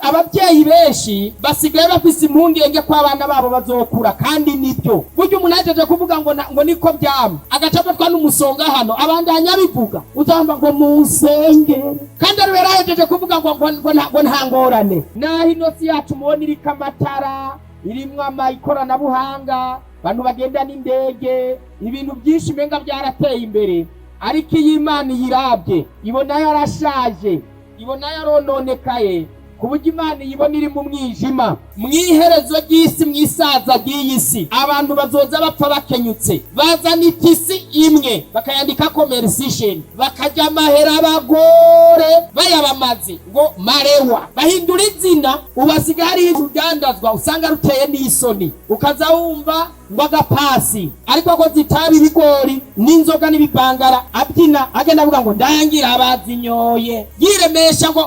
ababyeyi benshi basigaye bafise impungenge ko abana babo bazokura, kandi nibyo. Burya umuntu ahejeje kuvuga ngo niko byama agaca afatwa n'umusonga hano abandanya bivuga uzamba ngo munsenge, kandi ari yarahejeje kuvuga ngo nta ngorane. Naho inosi yacu mubona iriko amatara, irimwo ikoranabuhanga, abantu bagenda n'indege, ibintu byinshi menga byarateye imbere, ariko iyi Imana yirabye ibona yarashaje, ibona yarononekaye, ku buryo Imana yibona iri mu mwijima. Mwiherezo ry'isi, mwisaza ry'iyi si, abantu bazoza bapfa bakenyutse, bazana itisi imwe bakayandika commerciation, bakajya amahera abagore bayabamaze ngo marewa, bahindura izina, ubasigaye ari urudandazwa usanga ruteye n'isoni, ukaza wumva ngo agapasi ariko akoze itabi, ibigori n'inzoga n'ibipangara, abyina agenda avuga ngo ndangira abazinyoye, yiremesha ngo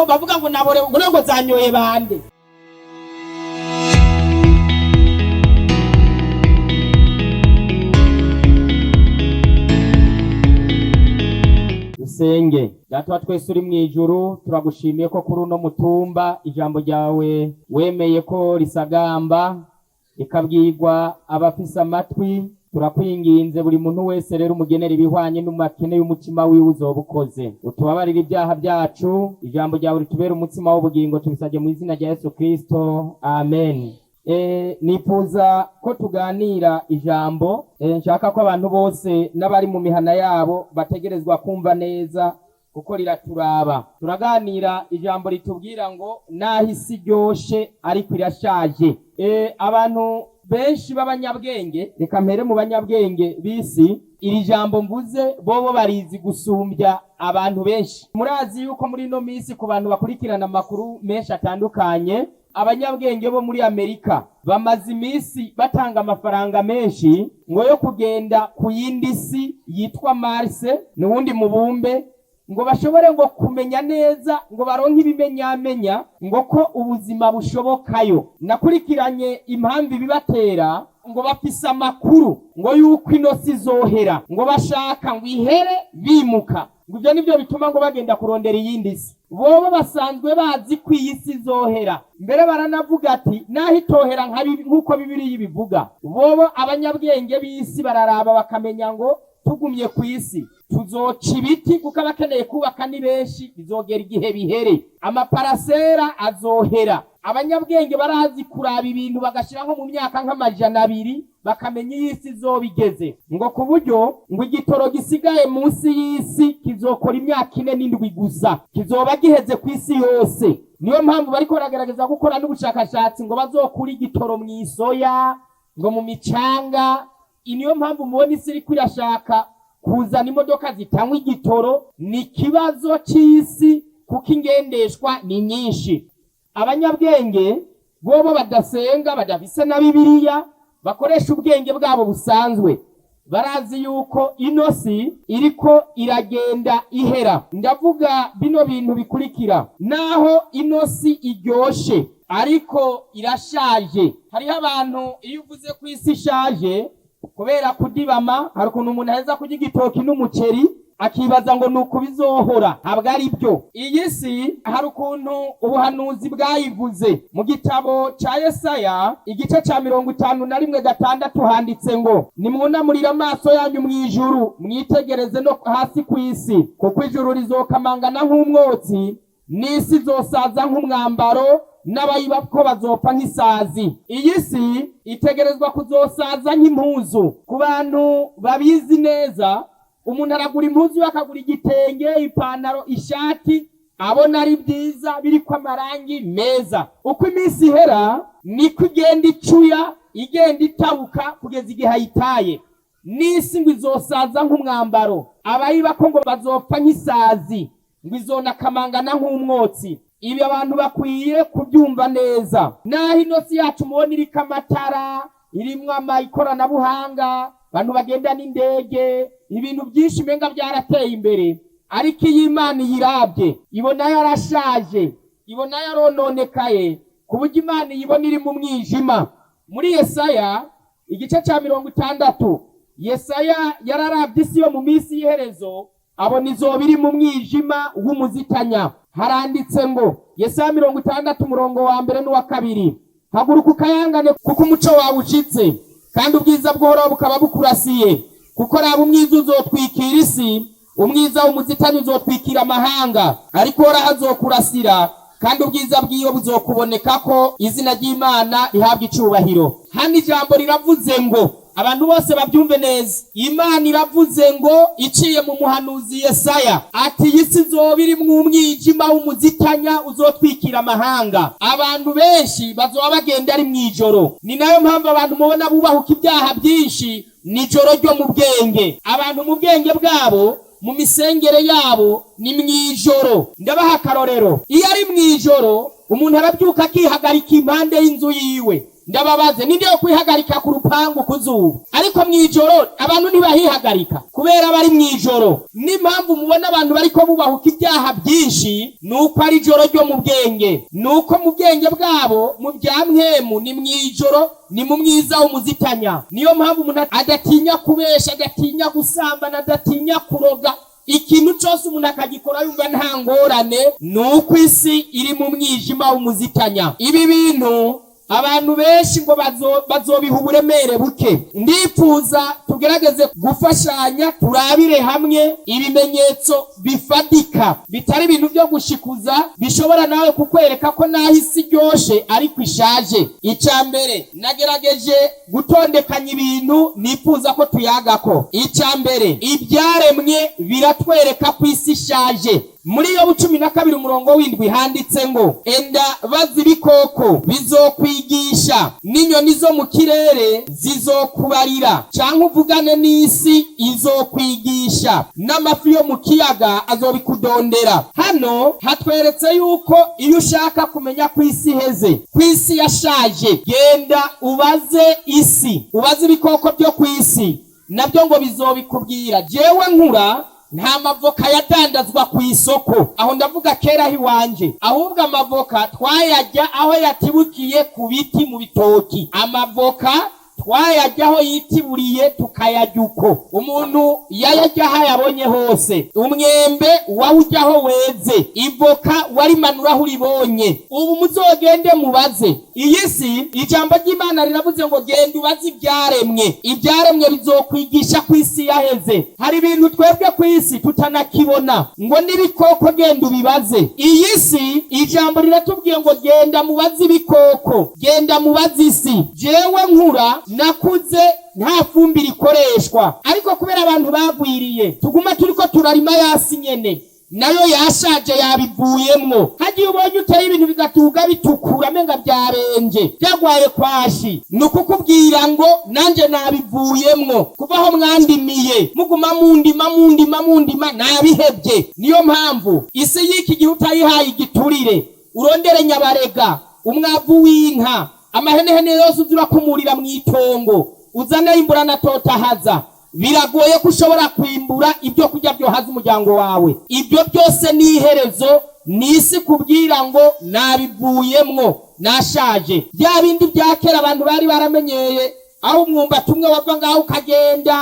bavuga ngo nabore ngo zanyoye bande. Dusenge. Data wa twese uri mwijuru, turagushimiye ko kuri uno mutumba ijambo ryawe wemeye ko risagamba ikabwirwa abafise amatwi. Turakwinginze buri muntu wese rero umugenera ibihwanye n'umakene y'umutima wiwe uzobukoze, utubabarire ibyaha byacu, ijambo ryawe ritubere umutima w'ubugingo, tubisabye mu izina rya Yesu Kristo, amen. Nifuza ko tuganira ijambo, nshaka ko abantu bose n'abari mu mihana yabo bategerezwa kumva neza kuko riraturaba. Turaganira ijambo ritubwira ngo naho isi ryoshe ariko irashaje. Abantu benshi b'abanyabwenge, reka mpere mu banyabwenge b'isi, iri jambo mvuze bobo barizi gusumbya abantu benshi. Murazi yuko muri no misi ku bantu bakurikirana amakuru menshi atandukanye, abanyabwenge bo muri Amerika bamaze imisi batanga amafaranga menshi ngo yo kugenda ku yindi si yitwa Mars n'uwundi mubumbe, ngo bashobore ngo kumenya neza, ngo baronke ibimenyamenya ngo ko ubuzima bushobokayo. Nakurikiranye impamvu bibatera, ngo bafise amakuru ngo yuko inosi izohera, ngo bashaka ngo ihere bimuka, ngo ibyo nivyo bituma ngo bagenda kurondera iyindi si. Bobo basanzwe bazi ko iyi si izohera, mbere baranavuga ati naho itohera nk'uko Bibiliya ibivuga. Bobo abanyabwenge b'isi bararaba bakamenya ngo tugumye ku isi tuzoca ibiti, kuko abakeneye kubaka ni benshi, bizogera igihe bihere, amaparasera azohera. Abanyabwenge barazi kuraba ibintu bagashira nko mu myaka nk'amajana 2 bakamenya iy'isi izobigeze, ngo ku buryo ngo igitoro gisigaye munsi y'isi kizokora imyaka 4 n'indwi gusa, kizoba giheze ku isi yose. Niyo mpamvu bariko baragerageza gukora n'ubushakashatsi ngo bazokura igitoro mu isoya, ngo mu micanga. Niyo mpamvu mubona isi iriko irashaka kuzana imodoka zitanywa igitoro. Ni kibazo c'isi kuko ingendeshwa ni nyinshi. Abanyabwenge bobo badasenga, badafise na Bibiliya, bakoresha ubwenge bwabo busanzwe, barazi yuko inosi iriko iragenda ihera. Ndavuga bino bintu bikurikira: naho inosi iryoshe ariko irashaje. Hariho abantu iyo uvuze ku isi ishaje kubera kudibama, hari ukuntu umuntu aheza kurya igitoki n'umuceri akibaza ngo nuko bizohora. Ntabwo ari byo. Iyi si hari ukuntu ubuhanuzi bwayivuze mu gitabo ca Yesaya igice ca 51:6 handitse ngo nimwunamurire amaso yanyu mw'ijuru, mwitegereze no hasi kw'isi, kuko ijuru rizokamangana nk'umwotsi, n'isi izosaza nk'umwambaro, n'abayibako bazopfa nk'isazi. Iyi si itegerezwa kuzosaza nk'impuzu. Ku bantu babizi neza, umuntu aragura impuzu, akagura igitenge, ipantaro, ishati, abona ari byiza biriko amarangi meza. Uko iminsi ihera niko igenda icuya, igenda itabuka kugeza igihe ayitaye. N'isi ngo izosaza nk'umwambaro, abayibako ngo bazopfa nk'isazi, ngo izonakamangana nk'umwotsi. Ibi abantu bakwiye kubyumva neza. Naho inosi yacu mubona iriko amatara, irimwo ikoranabuhanga, abantu bagenda n'indege, ibintu byinshi menga byarateye imbere, ariko iyi Imana yirabye ibona yarashaje, ibona yarononekaye, ku buryo Imana yibona iri mu mwijima. Muri Yesaya igice ca 60, Yesaya yararabye isi yo mu minsi y'iherezo, abona izoba iri mu mwijima w'umuzitanya. haranditse ngo Yesaya 60 umurongo wa mbere n'uwa kabiri, haguruka ukayangane kuko umuco wawe ushitse kandi ubwiza bw'Uhoraho bukaba bukurasiye, kuko raba umwiza uzotwikira isi, umwiza w'umuzitani uzotwikira amahanga, ariko Uhoraho azokurasira kandi ubwiza bw'iyo buzokuboneka ko izina ry'Imana rihabwa icubahiro. Hano ijambo riravuze ngo abantu bose babyumve neza, Imana iravuze ngo iciye mu muhanuzi Yesaya ati isi izoba irimwo umwijima w'umuzitanya uzotwikira amahanga, abantu benshi bazoba bagenda ari mw'ijoro. Ni nayo mpamvu abantu mubona bubahuka ibyaha byinshi nijoro ryo mu bwenge. Abantu mu bwenge bwabo mu misengere yabo ni mw'ijoro. Ndabaha akarorero, iyo ari mw'ijoro umuntu arabyuka akihagarika impande y'inzu yiwe. Ndababaze, ninde yo kwihagarika ku rupangu kuzuba? Ariko mw'ijoro abantu ntibahihagarika kubera bari mw'ijoro. N'impamvu mubona abantu bariko bubahuka ibyaha byinshi nuko ari ijoro ryo mu bwenge, nuko mu bwenge bwabo mu bya mwemu ni mw'ijoro, ni mu mwiza w'umuzitanya. Niyo mpamvu umuntu adatinya kubesha, adatinya gusambana, adatinya kuroga. Ikintu cyose umuntu akagikora yumva nta ngorane, nuko isi iri mu mwijima w'umuzitanya. Ibi bintu abantu benshi ngo bazobiha uburemere buke. Ndifuza tugerageze gufashanya, turabire hamwe ibimenyetso bifatika bitari ibintu byo gushikuza, bishobora nawe kukwereka ko naho isi iryoshe ariko ishaje. Icya mbere nagerageje gutondekanya ibintu nifuza ko tuyagako. Icya mbere, ibyaremwe biratwereka ko isi ishaje. Muri Yobu 12 umurongo w'indwi handitse ngo enda bazi ibikoko bizokwigisha, n'inyoni zo mu kirere zizokubarira, canke uvugane n'isi izokwigisha, n'amafi yo mu kiyaga azobikudondera. Hano hatweretse yuko iyo ushaka kumenya ko isi iheze, ko isi yashaje, genda ubaze isi, ubaze ibikoko byo ku isi, nabyo ngo bizobikubwira. Jewe nkura nta mavoka yadandazwa ku isoko, aho ndavuga kera hiwanje, ahubwo amavoka twayajya aho yatibukiye ku biti mu bitoki. Amavoka twayajya aho yitiburiye tukayajya uko. Umuntu yayajya aho yabonye hose. Umwembe wawujyaho weze, ivoka warimanura aho uribonye. Ubu muzogende mubaze. Iyi si ijambo ry'Imana riravuze ngo genda ubaze ibyaremwe, ibyaremwe bizokwigisha ku isi yaheze. Hari ibintu twebwe ku isi tutanakibona, ngo n'ibikoko genda ubibaze. Iyi si ijambo riratubwiye ngo genda mubaze ibikoko, genda mubaze isi. Jewe nkura nakuze nta fumbire ikoreshwa, ariko kubera abantu bagwiriye tuguma turiko turarima yasi nyene, nayo yashaje yabivuyemwo. Hagiye ubonye uteye ibintu bigatuga bitukura menga byarenje byagwaye kwashi, nukukubwira ngo nanje nabivuyemwo. Kuvaho mwandimiye muguma mundima nabihebye. Niyo mpamvu isi y'iki gihe utayihaye igiturire, urondere nyabarega, umwavu w'inka, amahenehene yose uzura kumurira mw'itongo, uzane imbura na totahaza, biragoye ko ushobora kwimbura ibyo kurya byo haza umuryango wawe. Ibyo byose ni iherezo, nisi kubwira ngo nabivuyemwo, nashaje. Bya bindi bya kera abantu bari baramenyeye, aho umwumbati umwe wava ngaho ukagenda,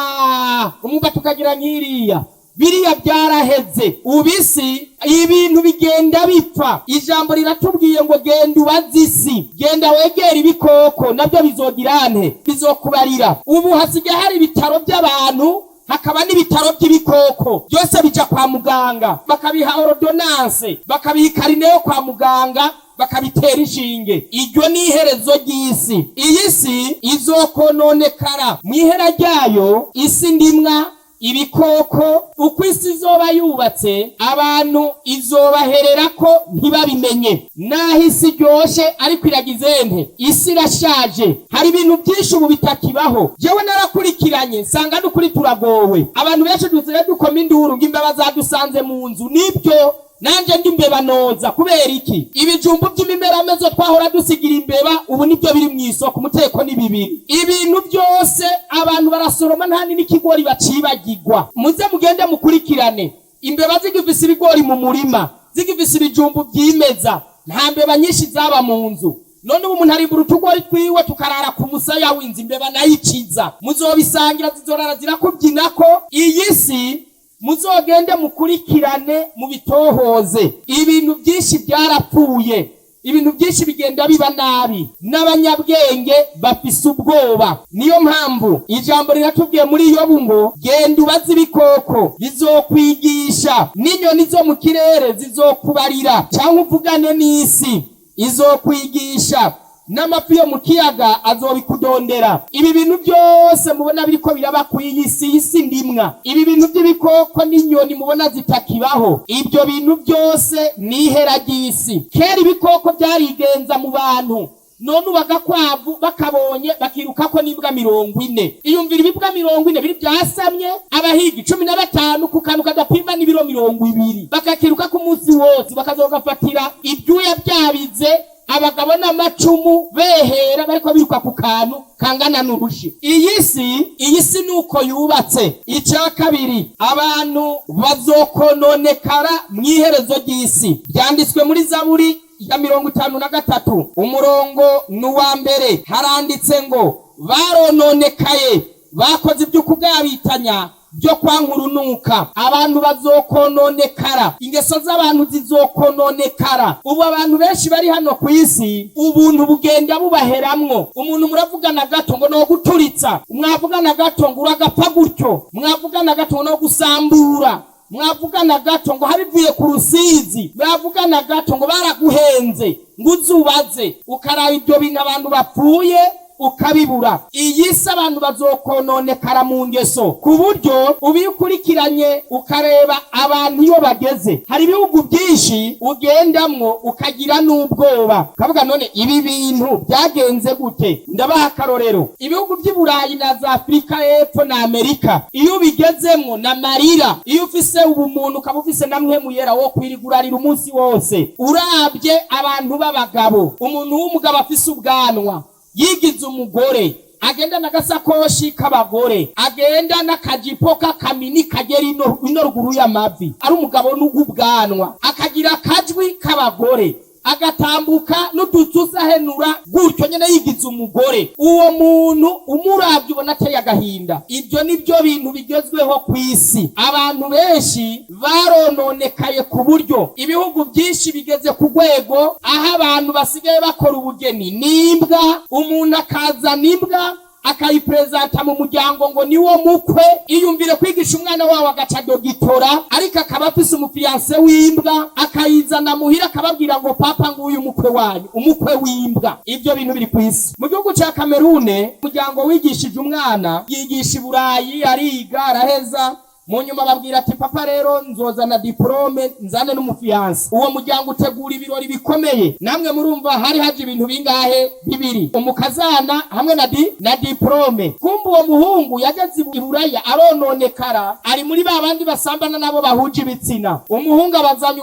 umwumbati ukagira nkiriya, biriya byaraheze. Ubisi ibintu bigenda bipfa. Ijambo riratubwiye ngo genda ubaze isi, genda wegera ibikoko, nabyo bizogirane, bizokubarira. Ubu hasigaye hari ibitaro by'abantu, hakaba n'ibitaro by'ibikoko. Byose bija kwa muganga, bakabiha ordonnance, bakabiha ikarine yo kwa muganga, bakabitera inshinge. Iryo ni iherezo ry'isi. Iyi si izokononekara. Mwihera ryayo isi ndimwa ibikoko, uko isi izoba yubatse abantu izobaherera ko ntibabimenye. Naho isi iryoshe ariko iragize nte, isi irashaje. Hari ibintu byinshi ubu bitakibaho. Jewe narakurikiranye nsanga n'ukuri turagowe. Abantu benshi dusigaye dukoma induru ngo imbeba zadusanze mu nzu. Nibyo nanje ndi imbeba noza. Kubera iki? Ibijumbu by'imimeramazo twahora dusigira imbeba ubu nibyo biri mu isoko, umuteko ni bibiri. Ibintu byose abantu barasoroma, nta n'ikigori bacibagirwa. Muze mugende mukurikirane. Imbeba zigifise ibigori mu murima, zigifise ibijumbu byimeza, nta mbeba nyinshi zaba mu nzu. None ubu umuntu arimbura utugori twiwe tukarara ku musaya w'inzu, imbeba nayiciza. Muzobisangira zizorara zirakubyina ko iyi si muzogende mukurikirane mu bitohoze. Ibintu byinshi byarapfuye, ibintu byinshi bigenda biba nabi, n'abanyabwenge bafise ubwoba. Niyo mpamvu ijambo riratubwiye muri Yobu ngo genda ubaze ibikoko bizokwigisha, n'inyoni zo mu kirere zizokubarira, cyangwa uvugane n'isi izokwigisha, n'amafi yo mu kiyaga azobikudondera. Ibi bintu byose mubona biriko biraba ku iyi isi ndimwa, ibi bintu by'ibikoko n'inyoni mubona zitakibaho, ibyo bintu byose ni ihera ry'isi. Kera ibikoko byarigenza mu bantu, none ubagakwavu bakabonye bakirukako n'imbwa 40. Iyumvira ibibwa 40 biri byasamye, abahigi 15 ku kantu kadapima n'ibiro 20, bakakiruka ku munsi wose, bakazogafatira ibyuya byabize, abagabo n'amacumu behera bariko biruka ku kantu kangana n'urushi. Iyi si nuko yubatse. Icya kabiri, abantu bazokononekara mwiherezo ry'isi. Byanditswe muri Zaburi ya 53 umurongo n'uwa mbere, haranditse ngo barononekaye, bakoze iby'ukugabitanya byo kwankurunuka. Abantu bazokononekara, ingeso z'abantu zizokononekara. Ubu abantu benshi bari hano ku isi, ubuntu bugenda bubaheramwo. Umuntu muravugana gato ngo no guturitsa, mwavugana gato ngo uragapfa gutyo, mwavugana gato ngo no gusambura, mwavugana gato ngo harivuye ku rusizi, mwavugana gato ngo baraguhenze ngo uzubaze, ukaraba ibyo bintu abantu bapfuye ukabibura. Iyi si abantu bazokononekara mu ngeso, ku buryo ubikurikiranye ukareba abantu iyo bageze. Hari ibihugu byinshi ugendamwo ukagira n'ubwoba, kavuga none ibi bintu byagenze gute? Ndabaha akarorero, ibihugu by'i Burayi na za Afrika y'Epfo na Amerika, iyo bigezemwo na marira. Iyo ufise ubumuntu ukaba ufise namwe muyera wo kwirigurarira umunsi wose. Urabye abantu b'abagabo, umuntu w'umugabo afise ubwanwa, yigize umugore, agenda n'agasakoshi k'abagore, agenda n'akajipo k'akamini kagera ino ruguru y'amavi, ari umugabo n'ubwanwa, akagira akajwi k'abagore, agatambuka n'udutuza henura gutyo nyene yigize umugore. Uwo muntu umuravye ubona ateye agahinda. Ibyo nibyo bintu bigezweho ku isi. Abantu benshi barononekaye ku buryo ibihugu byinshi bigeze ku rwego aho abantu basigaye bakora ubugeni n'imbwa. Umuntu akazana imbwa akayipresenta mu muryango ngo niwo mukwe. Iyumvire kwigisha umwana wawe agaca dogitora, ariko akaba afise umufiyanse w'imbwa, akayizana muhira akababwira ngo papa nguyu umukwe wanyu, umukwe w'imbwa. Ibyo bintu biri ku isi. Mu gihugu ca Kamerune, umuryango wigishije umwana, yigisha i Burayi, ariga araheza, mu nyuma babwira ati papa rero nzozana diplome nzane n'umufiyanse. Uwo muryango utegura ibirori bikomeye. Namwe murumva hari haje ibintu bingahe? 2, umukazana hamwe na diplome. Kumbe uwo muhungu yageze i Buraya arononekara, ari muri babandi basambana nabo bahuje ibitsina. Umuhungu abazanye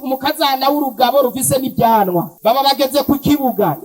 umukazana w'urugabo rufise n'ibyanwa, baba bageze ku kibuga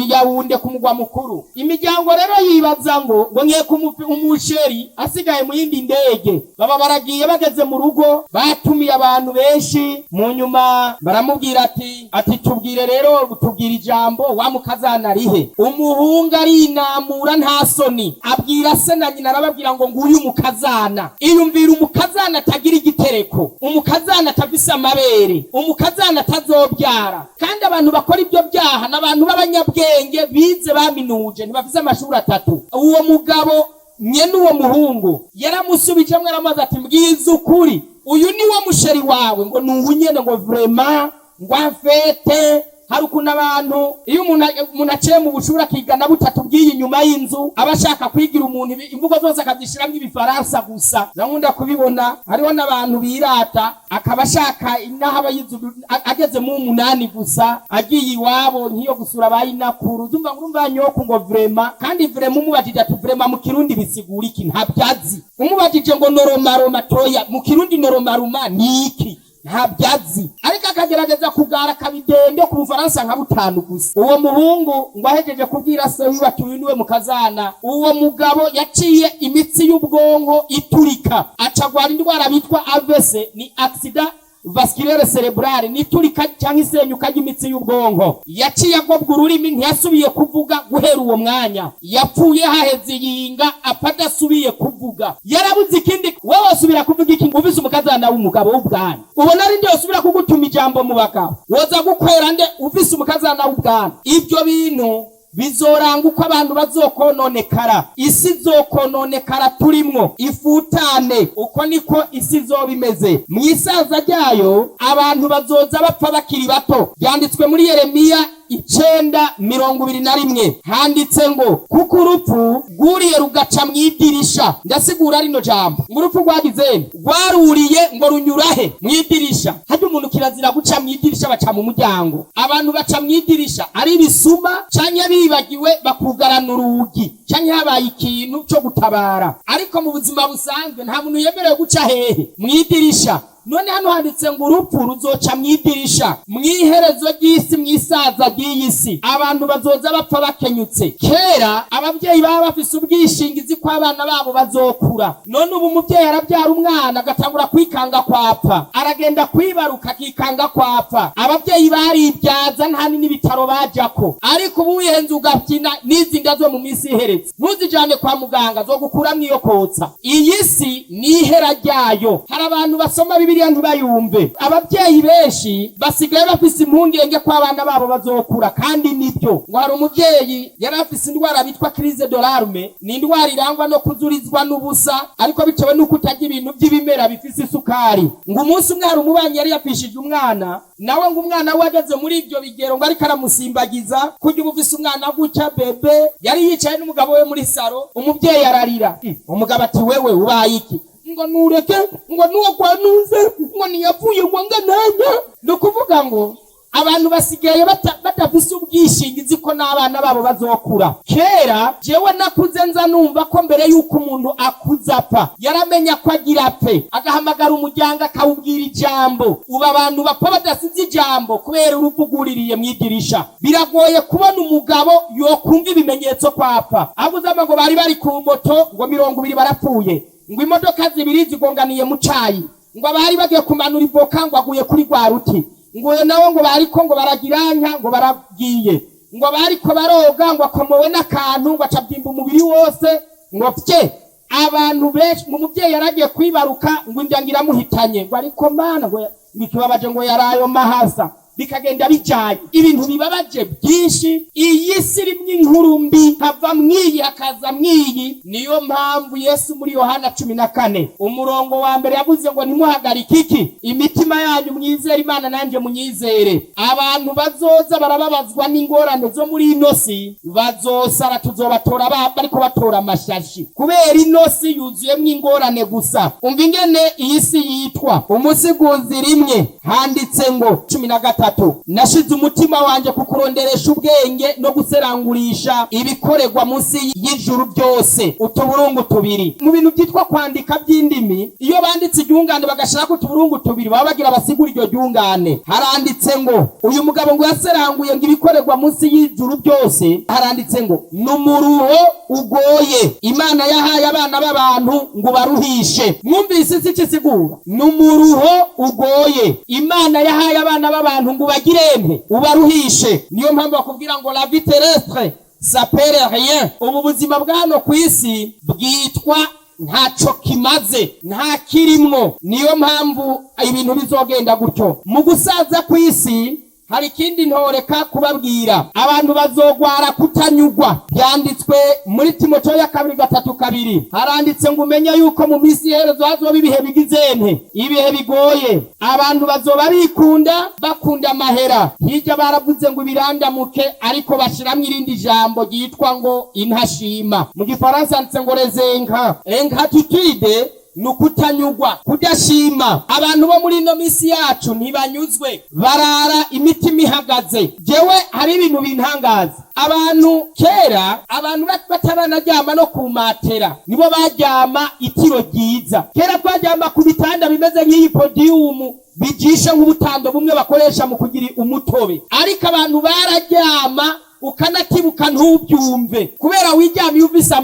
Yawunde ku mugwa mukuru. Imiryango rero yibaza ngo ngiye umusheri asigaye mu yindi ndege. Baba baragiye bageze mu rugo, batumiye abantu benshi. Mu nyuma baramubwira ati tubwire rero, tubwire ijambo, wa mukazana rihe? Umuhungu arinamura nta soni, abwira se na nyina, arababwira ngo nguyu umukazana. Iyumvira umukazana atagira igitereko, umukazana atafise amabere, umukazana atazobyara. Kandi abantu bakora ibyo byaha n'abantu b'abanyabwenge bize baminuje, ntibafise amashuri 3. Uwo mugabo nyene uwo muhungu yaramusubije amwe, aramaze ati mbwiza ukuri, uyu ni wo musheri wawe? Ngo nubu nyene, ngo vraiment, ngo afete. Hari ukuntu abantu iyo umuntu aciye mu bushuri akigana butatu bw'iyi nyuma y'inzu, aba ashaka kwigira umuntu imvugo zose akazishiramwo ibifaransa gusa. Nkunda kubibona hariho n'abantu birata, akaba ashaka inaha abayizu ageze mu 8 gusa, agiye iwabo nkiyo gusura abayinakuru. Ndumva ngurumva nyoko ngo vraiment, kandi vraiment umubajije ati vraiment mu Kirundi bisigura iki? Ntabyazi. Umubajije ngo noromaroma toya, mu Kirundi noromaruma ni iki? Ntabyazi. Ariko akagerageza kugara kabidende ku Bufaransa nka 5 gusa. Uwo muhungu ngo ahejeje kubwira se wiwe ati uyu niwe mukazana, uwo mugabo yaciye imitsi y'ubwonko iturika, acagwara indwara bitwa AVC, ni accident vasculaire cerebrale niturika cyangwa isenyuka ry'imitsi y'ubwonko. Yaciye agobwa ururimi, ntiyasubiye kuvuga guhera uwo mwanya. Yapfuye haheze yinga apadasubiye kuvuga. Yarabuze ikindi, wowe wasubira kuvuga iki uvise umukazana w'umugabo w'ubwana? Ubona ari nde wasubira kugutuma ijambo mu bagabo? Woza gukwera nde uvise umukazana w'ubwana? Ibyo bintu bizoranga uko abantu bazokononekara, isi zokononekara turimwo ifutane. Uko niko isi zobimeze mwisaza ryayo, abantu bazoza bapfa bakiri bato. Byanditswe muri Yeremiya 9:21 handitse ngo kuko urupfu rwuriye rugaca mwidirisha. Ndasigura rino jambo ngo urupfu rwagize rwaruriye ngo runyurahe mwidirisha. Hajya umuntu kirazira guca mwidirisha, baca mu muryango. Abantu baca mwidirisha ari bisuma canke bibagiwe bakugarana urugi canke habaye ikintu cyo gutabara. Ariko mu buzima busanzwe nta muntu yemerewe guca hehe mwidirisha. None hano handitse ngo urupfu ruzoca mwidirisha. Mwiherezo ry'isi, mwisaza ry'isi, abantu bazoza bapfa bakenyutse. Kera abavyeyi baba bafise ubwishingizi ko abana babo bazokura. None ubu umuvyeyi arabyara umwana agatangura kwikanga kwapfa, aragenda kwibaruka akikanga kwapfa. Abavyeyi baribyaza nta n'ibitaro bajako. Ariko ubu wihenze ugabyina n'izinda zo mu misi iheretse, ntuzijane kwa muganga zo gukuramwo iyo kotsa. Iyi si ni ihera ryayo. Hari abantu basoma Bibiliya ntibayumve. Abavyeyi benshi basigaye bafise impungenge ko abana babo bazokura, kandi nibyo. Ngo hari umuvyeyi yari afise indwara bitwa crise de larme, ni indwara irangwa no kuzurizwa n'ubusa, ariko bitewe n'uko utarya ibintu by'ibimera bifise isukari. Ngo umunsi umwe hari umubanyi yari yapfishije umwana, nawe ngo umwana we ageze muri ibyo bigero ngo ariko aramusimbagiza kujya ubufise umwana gutya bebe. Yari yicaye n'umugabo we muri saro, umuvyeyi ararira. Umugabo ati wewe ubaye iki? Ngo nureke, ngo nuwo kwanuze, ngo niyavuye ngo ngananya. No kuvuga ngo abantu basigaye batafise ubwishingizi ko n'abana babo bazokura. Kera jewe nakuze nza numva ko mbere yuko umuntu akuza apfa yaramenya ko agira apfe, agahamagara umuryango akawubwira ijambo. Uba abantu bapfa badasize ijambo kubera urupfu rwuririye mwidirisha. Biragoye kubona umugabo yokumva ibimenyetso ko apfa. Abuzama ngo bari ku moto ngo 20 barapfuye, ngo imodoka 2 zigonganiye mu cayi, ngo abari bagiye kumanura ivoka ngo aguye kuri rwa ruti, ngo nawe ngo bariko ngo baragiranya ngo baragiye, ngo bariko baroga ngo akomowe n'akantu ngo acabyimba umubiri wose. Ngo pye abantu benshi mu muvyeyi yaragiye kwibaruka ngo indyangira muhitanye, ngo ariko mana ngo bikibabaje ngo yarayo mahasa bikagenda bijaye. Ibintu bibabaje byinshi. Iyi si rimwe inkuru mbi hava mwiyi hakaza mwiyi. Niyo mpamvu Yesu muri Yohana 14 umurongo wa mbere yavuze ngo ntimuhagarike iki imitima yanyu mwizere Imana nanje munyizere. Abantu bazoza barababazwa n'ingorane zo muri ino si bazosara, tuzobatora bariko batora amashashi kubera ino si yuzuyemwo ingorane gusa. Umva ingene iyi si yitwa. Umusiguzi rimwe handitse ngo 13 nashize umutima wanje kukuronderesha ubwenge no guserangurisha ibikorerwa munsi y'ijuru byose. Utuburungu 2 mu bintu byitwa kwandika by'indimi, iyo banditse iryungane bagashaka utuburungu 2 baba bagira basigura iryo ryungane. Haranditse ngo uyu mugabo ngo yaseranguye ngo ibikorerwa munsi y'ijuru byose. Haranditse ngo numuruho ugoye Imana yahaye abana b'abantu ngo baruhishe. Mwumvise isi kisigura numuruho ugoye Imana yahaye abana b'abantu ngo bagirene ubaruhishe. Niyo mpamvu bakubwira ngo la vie terrestre ça perd rien. Ubu buzima bwano kwisi bwitwa ntaco kimaze, nta kirimwo. Niyo mpamvu ibintu bizogenda gutyo. Mu gusaza kwisi hari ikindi ntoreka kubabwira, abantu bazogwara kutanyugwa. Byanditswe muri Timoteyo 2:3 haranditse ngo umenye yuko mu misi iherezo hazoba ibihe bigizente, ibihe bigoye. Abantu bazoba bikunda bakunda amahera. Hirya baravuze ngo ibirandamuke, ariko bashiramwe irindi jambo ryitwa ngo intashima. Mu Gifaransa handitse ngo rezenka ingratitude nukutanyugwa, kudashima. Abantu bo muri ino misi yacu ntibanyuzwe, barara imitima ihagaze. Jewe hari ibintu bintangaza. Abantu kera abantu bataranajyama no kumatera nibo bajyama itiro ryiza. Kera twajyama ku bitanda bimeze nk'iyi podium bijisha nk'ubutando bumwe bakoresha mu kugira umutobe, ariko abantu barajyama ukanatibuka ntubyumve kubera wijyamiye uvise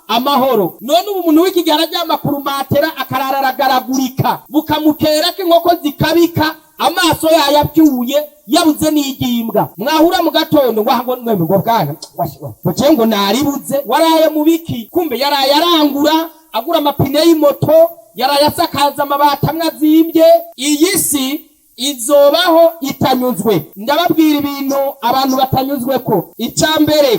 amahoro. None ubu umuntu w'iki gihe araryama ku rumatera akarara aragaragurika, bukamukera ko inkoko zikabika, amaso yayabyuye yabuze n'igimbwa. Mwahura mu gatondo ngo mwembe ngo bwana waje ngo naribuze, waraye mu biki? Kumbe yaraye arangura agura amapine y'imoto, yaraye asakaza amabati amwe azimbye. Iyi si izobaho itanyuzwe. Ndababwira ibintu abantu batanyuzwe ko. Icambere,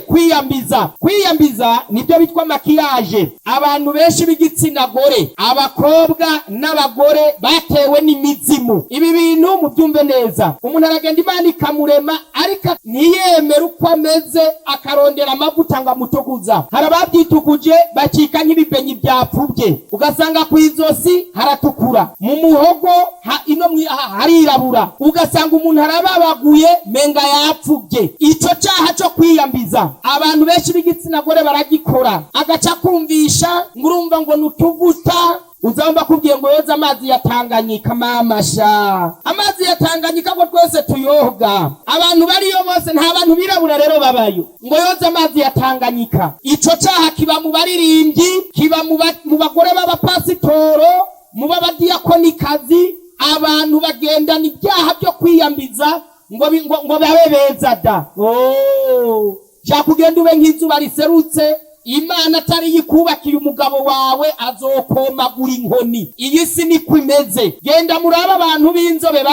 kwiyambiza nibyo bitwa makiyaje. Abantu benshi b'igitsina gore, abakobwa n'abagore batewe n'imizimu. Ibi bintu mubyumve neza. Umuntu aragenda Imana ikamurema ariko ntiyemera uko ameze, akarondera amavuta ngo amutukuza. Harababy'itukuje bacika nk'ibibenyi byapfubye, ugasanga ku izosi haratukura, mu muhogo harirabura, ugasanga umuntu arababaguye menga yapfubye. Ico cyaha cyo kwiyambiza abantu benshi b'igitsina gore baragikora, agaca kumvisha ngurumva ngo nutuvuta. Uzamba kubwiye ngo yoza amazi ya Tanganyika, mamasha amazi ya Tanganyika ngo twese tuyoga. Abantu bariyo bose nta bantu birabura rero babayo, ngo yoza amazi ya Tanganyika. Ico cyaha kiba mu baririmbyi, kiba mu bagore b'abapasitoro, mu b'abadiyakonikazi. Abantu bagendana ibyaha byo kwiyambiza ngo babe beza da. Kugenda ube nk'izuba riserutse. Imana atari yikubakiye umugabo wawe azokomagura inkoni. Iyi si niko imeze. Genda muraba abantu b'inzobe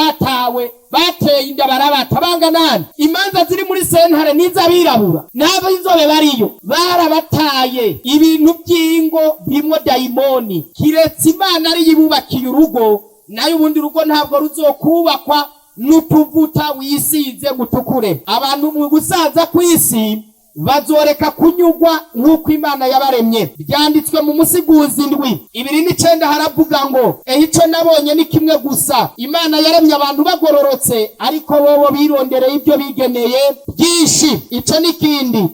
bateye inda barabata banganana. Imanza ziri muri sentare n'izabirabura n'abo inzobe bariyo barabataye. Ibintu by'ingo birimo dayimoni. Kiretse Imana ari yibubakiye urugo, nayo ubundi rugo ntabwo ruzokubakwa n'utuvuta wisize gutukure. Abantu mu gusaza kw'isi bazoreka kunyugwa nk'uko Imana yabaremye. Byanditswe mu Musiguzi 7:9 haravuga ngo ico nabonye ni kimwe gusa, Imana yaremye abantu bagororotse, ariko bobo birondereye ibyo bigeneye byinshi. Ico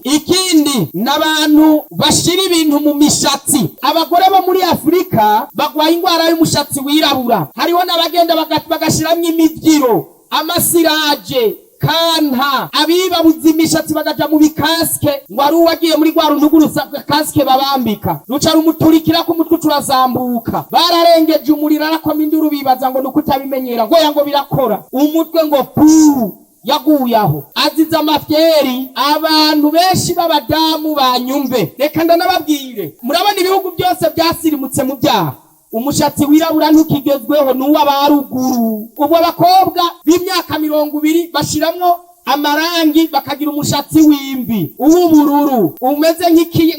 ikindi n'abantu bashira ibintu mu mishatsi. Abagore bo muri Afrika bagwaye ingwara y'umushatsi wirabura. Hariho n'abagenda bagashiramwe imibyiro, amasiraje, kanta, abibabuza imishatsi bagaja mu bikaske, ngo ari uwagiye muri rwa runtugurusa kaske babambika ruca rumuturikira ku mutwe turazambuka. Bararengeje umuriro arakoma induru, bibaza ngo nuko utabimenyera, ngo birakora umutwe ngo puu yaguye aho aziza amafyeri. Abantu benshi b'abadamu banyumve, reka ndanababwire, murabona ibihugu byose byasirimutse mu byaha. Umushatsi wirabura ntukigezweho n'uwabaruguru. Ubwo abakobwa b'imyaka 20 bashiramwo amarangi bakagira umushatsi w'imvi, uw'ubururu umeze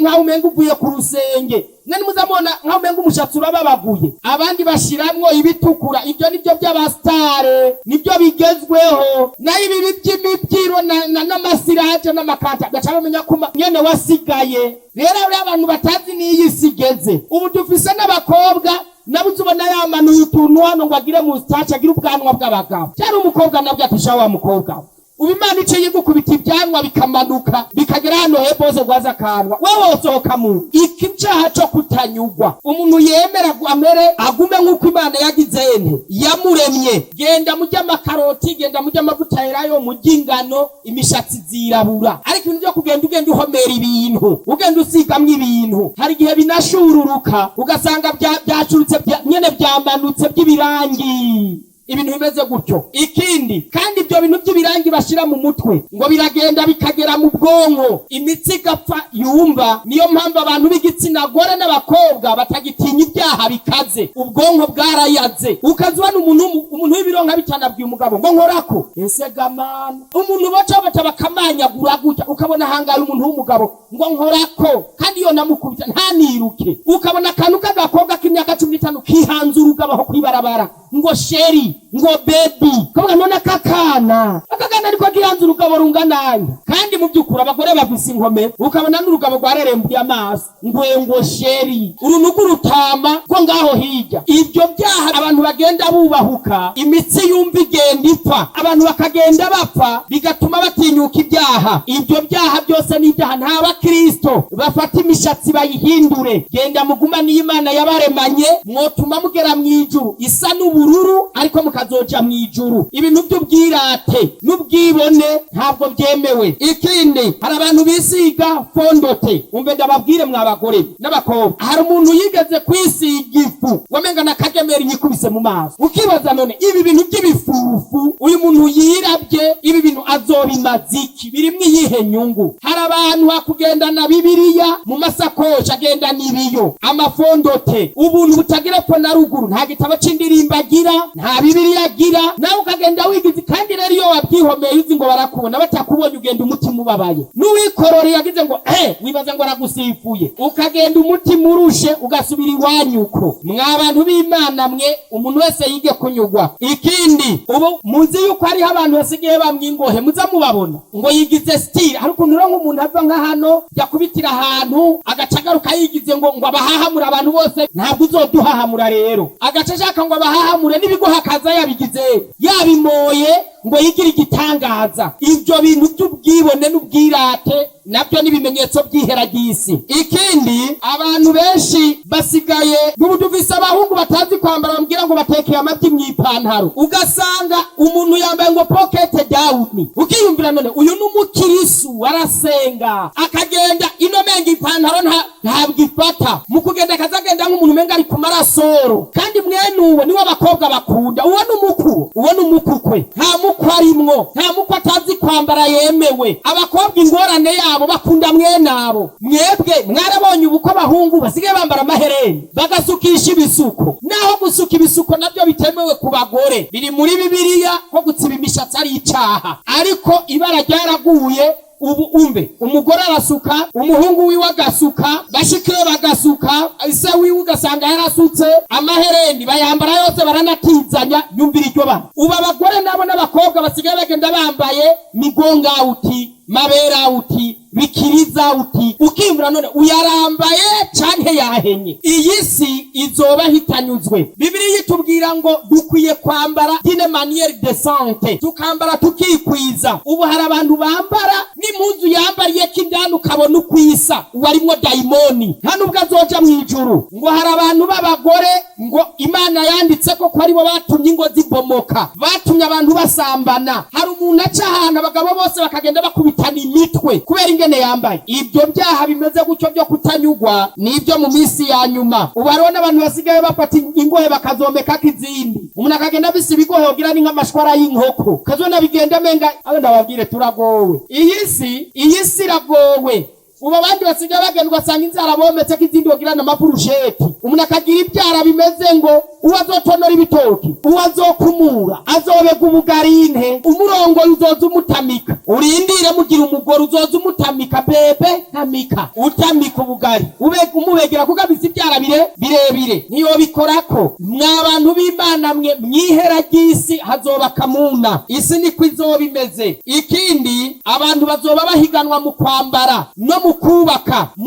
nk'aho umenga uvuye ku rusenge. Nani muzamona nkaho umenga umushatsi urababaguye. Abandi bashiramwo ibitukura. Ibyo nibyo by'abastare, nibyo bigezweho. Na ibi by'imibyiro n'amasiraje n'amakanta gaca bamenya ko nyene wasigaye. Rero abantu batazi n'iyi sigeze. Ubu dufise n'abakobwa nabuze ubona yamanuye utuntu hano ngo agire mustache, agire ubwanwa bw'abagabo. Cyari umukobwa nabwo atisha wa mukobwa. Ubimana ico yigukubita ibyanwa bikamanuka bikagera hano hepose gwaza kanwa, wewe usohoka mu iki cyaha cyo kutanyugwa. Umuntu yemera amere agume nk'uko Imana yagize yamuremye. Genda mujya amakaroti, genda mujya amavuta yerayo, mujingano, imishatsi zirabura. Ariko ibintu byo ugenda uhomera ibintu, ugenda usigamwe ibintu, hari gihe binashururuka ugasanga byacurutse nyene byamanutse by'ibirangi. Ibintu bimeze gutyo. Ikindi kandi ibyo bintu by'ibirangi bashira mu mutwe ngo biragenda bikagera mu bwonko, imitsi igapfa yumva. Niyo mpamvu abantu b'igitsina gore n'abakobwa batagitinya ibyaha bikaze, ubwonko bwarayaze. Ukazubana umuntu w'ibironka bitanabwiye umugabo ngo nkorako, ese gamana umuntu baca bakamanyagura gutya, ukabona hangaye umuntu w'umugabo ngo nkorako, kandi iyo namukubita ntaniruke. Ukabona akantu k'agakobwa k'imyaka 15 kihanzura ugabaho kwibarabara ngo sheri, ngo baby, kabona none akakana ariko kihanze urugabo rungananye. Kandi mu byukura abagore bafise inkome, ukabona n'urugabo rwarerembuye amaso ngo sheri, urunugu rutama ko ngaho hirya. Ibyo byaha abantu bagenda bubahuka, imitsi yumva igenda ipfa, abantu bakagenda bapfa, bigatuma batinyuka ibyaha. Ibyo byaha byose ni ibyaha. Nta bakristo bafata imishatsi bayihindure. Genda muguma n'Imana yabaremanye, mwotuma mugera mu ijuru isa n'ubururu, ariko ukazoja mw'ijuru. Ibintu by'ubwirate n'ubwibone ntabwo byemewe. Ikindi, hari abantu bisiga fondote. Umve ndababwire mwa bagore n'abakobwa, hari umuntu yigeze kwisiga ifu wamenga na kagemeri yikubise mu maso. Ukibaza none ibi bintu by'ibifufu uyu muntu yirabye, ibi bintu azobimaza iki? Birimwe iyihe nyungu? Hari abantu bakugendana Bibiliya mu masakoshi agenda n'ibiyo, amafondote, ubuntu butagira epfo na ruguru, nta gitabo c'indirimbo agira, nta Bibiliya agira, nawe ukagenda wigize. Kandi rero iyo wabyihomeye uzi ngo barakubona, batakubonye ugenda umutima ubabaye. N'uwikororeye yagize ngo wibaza ngo aragusifuye, ukagenda umutima urushe ugasubira iwanyu uko. Mwa bantu b'Imana mwe, umuntu wese yige kunyugwa. Ikindi, ubu muzi yuko hariho abantu basigaye bamwingohe, muza mubabona ngo yigize style. Hari ukuntu rero nk'umuntu ava nka hano yakubitira ahantu agacagaruka yigize ngo abahahamura abantu bose. Ntabwo uzoduhahamura rero, agaca ashaka ngo abahahamure n'ibiguha akaza yabigize yabimoye ngo yigira igitangaza. Ibyo bintu by'ubwibone n'ubwirate nabyo n'ibimenyetso by'ihera ry'isi. Ikindi, abantu benshi basigaye b'ubuduvisa abahungu batazi kwambara, bambwira ngo batekeye amabyi mw'ipantaro, ugasanga umuntu yambaye ngo pocket down. Ukiyumvira none uyu n'umukirisu arasenga akagenda ino menga ipantaro ntabwo ifata, mu kugenda akazagenda nk'umuntu menga ari ku marasoro. Kandi mwene uwo niwe abakobwa bakunda, uwo n'umukukwe, nta mukwe arimwo, nta mukwe atazi kwambara yemewe. Abakobwa ingorane yabo bakunda mwene abo. Mwebwe mwarabonye ubuko abahungu basigaye bambara amahereni bagasukisha ibisuko, naho gusuka ibisuko nabyo bitemewe ku bagore. Biri muri Bibiliya ko gutsiba imishatsi ari icaha, ariko ibara ryaraguye. Ubu umbe umugore arasuka, umuhungu wiwe agasuka, bashikiwe bagasuka, ise wiwe ugasanga yarasutse, amahereni bayambara yose baranatizanya. Nyumvira iryo bana. Ubu abagore nabo n'abakobwa basigaye bagenda bambaye migonga uti, mabera uti, bikiriza uti. Ukimvura none uyarambaye canke yahenye. Iyi si izoba hitanyuzwe. Bibiliya itubwira ngo dukwiye kwambara d'une manière décente, tukambara tukikwiza. Ubu hari abantu bambara n'impuzu yambariye kindani ukabona ukwisa, uwarimwo daimoni, nta nubwo azoja mw'ijuru. Ngo hari abantu b'abagore ngo Imana yanditse ko aribo batumye ingo zibomoka, batumye abantu basambana. Hari umuntu aca ahantu abagabo bose bakagenda bakubitana imitwe kubera ingene yambaye. Ibyo byaha bimeze gutyo byo kutanyugwa nibyo mu minsi ya nyuma. Ubu hariho n'abantu basigaye bafata ingohe bakazomekako izindi, umuntu akagenda bisi ibigohe ugira ni nk'amashwara y'inkoko, kazona bigenda menga. Aho ndababwire turagowe, iyi si iragowe. Ubu abandi basigaye bagenda ugasanga inzara bometse ko izindi wogira n'amapurusheti. Umuntu akagira ibyara bimeze ngo uwo azotonora ibitoki, uwo azokumura, azobega ubugarinte, umurongo uzoza umutamika. Urindire mugira umugore uzoza umutamika, bebe tamika, utamika ubugari umubegera kuko abisi ibyara birebire niyo bikorako. Mwa bantu b'Imana mwe, mwihera ry'isi hazoba kamuna. Isi niko izoba imeze. Ikindi, abantu bazoba bahiganwa mu kwambara no mu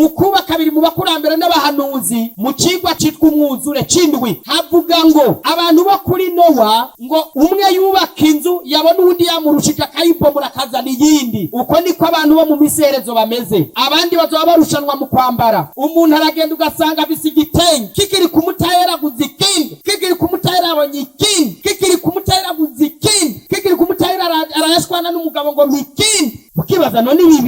kubaka biri mu bakurambere n'abahanuzi. Mu cigwa citwa umwuzure c'indwi havuga ngo abantu bo kuri Nowa ngo umwe yubaka inzu yabona uwundi yamurushije akayibomora akazana iyindi. Uko niko abantu bo mu miserezo bameze. Abandi bazoba barushanwa mu kwambara. Umuntu aragenda ugasanga afise igitenge kikiri kumutahera guza ikindi, kikiri kumutahera abonye ikindi, kikiri kumutahera guza ikindi, kikiri kumutahera arayashwana n'umugabo ngo mikindi. Ukibaza none ibi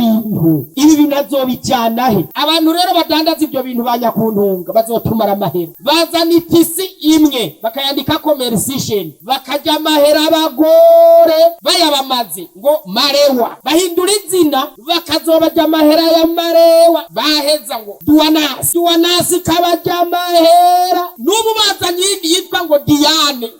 bintu azobijana he? Abantu rero badandaza ibyo bintu banyakuntunga bazotumara amahera. Bazana itisi imwe bakayandika commerciation, bakajya amahera abagore bayabamaze ngo marewa, bahindura izina bakazobajya amahera ya marewa, baheza ngo duwanasi kabajya amahera. N'ubu bazanye iyindi yitwa ngo Diane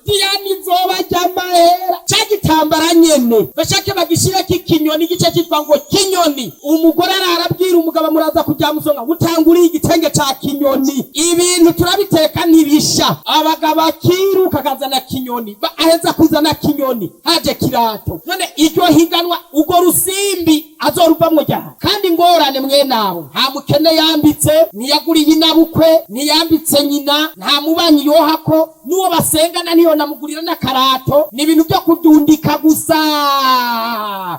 izobajya amahera. Cagitambara nyene bashake bagishireko ikinyoni, igice cyitwa ngo kinyoni. Umugore arabwira umugabo muraza kujya musonga gutangura igitenge ca kinyoni. Ibintu turabiteka nibisha. Abagabo akiruka kazana kinyoni, aheza kuzana kinyoni haje kirato. None iryo higanwa ugo rusimbi azoruvamwo jaha. Kandi ngorane mwe nawo, nta mukene yambitse, ntiyaguriye inabukwe, ntiyambitse nyina, nta mubanyi yohako, n'uwo basengana niyo namugurira n'akarato. Ni ibintu byo kudundika gusa.